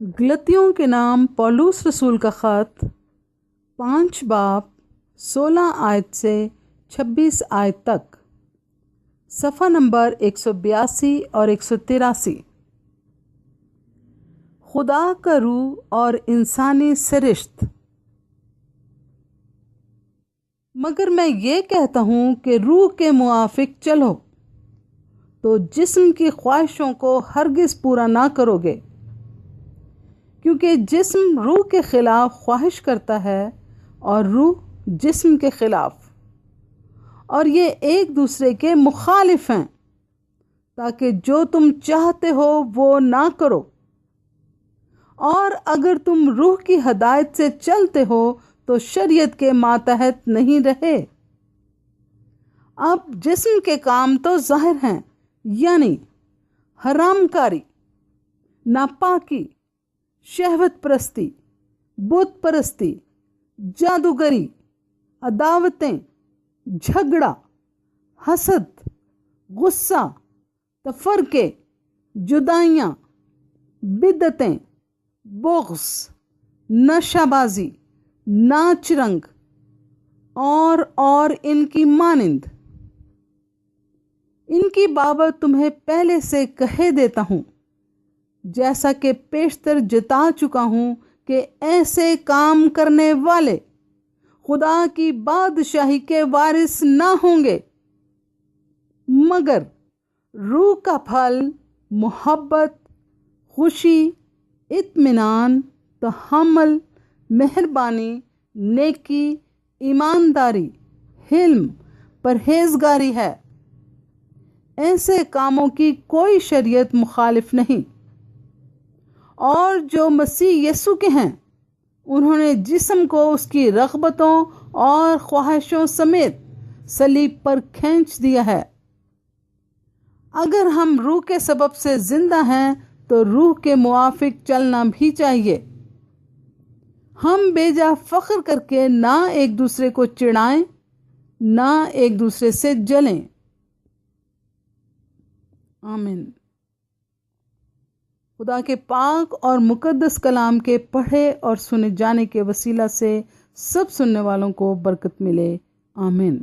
गलतियों के नाम पौलुस रसूल का ख़त 5 बाब 16 आयत से 26 आयत तक, सफ़ा नंबर 182 और 183। खुदा का रूह और इंसानी सरिश्त। मगर मैं ये कहता हूँ कि रूह के मुआफिक चलो तो जिस्म की ख्वाहिशों को हरगिज़ पूरा ना करोगे, क्योंकि जिस्म रूह के ख़िलाफ़ ख्वाहिश करता है और रूह जिस्म के ख़िलाफ़, और ये एक दूसरे के मुखालिफ हैं, ताकि जो तुम चाहते हो वो ना करो। और अगर तुम रूह की हदायत से चलते हो तो शरीयत के मातहत नहीं रहे। अब जिस्म के काम तो ज़ाहिर हैं, यानी हरामकारी, नापाकी, शहवत परस्ती, बुत परस्ती, जादूगरी, अदावतें, झगड़ा, हसद, गुस्सा, तफरके, जुदाइयाँ, बिदतें, बुग़्ज़, नशाबाजी, नाच रंग और इनकी मानिंद। इनकी बाबत तुम्हें पहले से कहे देता हूँ, जैसा कि पेशतर जता चुका हूँ, कि ऐसे काम करने वाले खुदा की बादशाही के वारिस ना होंगे। मगर रूह का फल मोहब्बत, खुशी, इत्मीनान, तहम्मुल, मेहरबानी, नेकी, ईमानदारी, हिल्म, परहेजगारी है। ऐसे कामों की कोई शरीयत मुखालिफ नहीं। और जो मसीह यीशु के हैं, उन्होंने जिस्म को उसकी रग़बतों और ख्वाहिशों समेत सलीब पर खींच दिया है। अगर हम रूह के सबब से जिंदा हैं तो रूह के मुआफिक चलना भी चाहिए। हम बेजा फ़ख्र करके ना एक दूसरे को चिढ़ाएं, ना एक दूसरे से जलें। आमीन। खुदा के पाक और मुकद्दस कलाम के पढ़े और सुने जाने के वसीला से सब सुनने वालों को बरकत मिले। आमीन।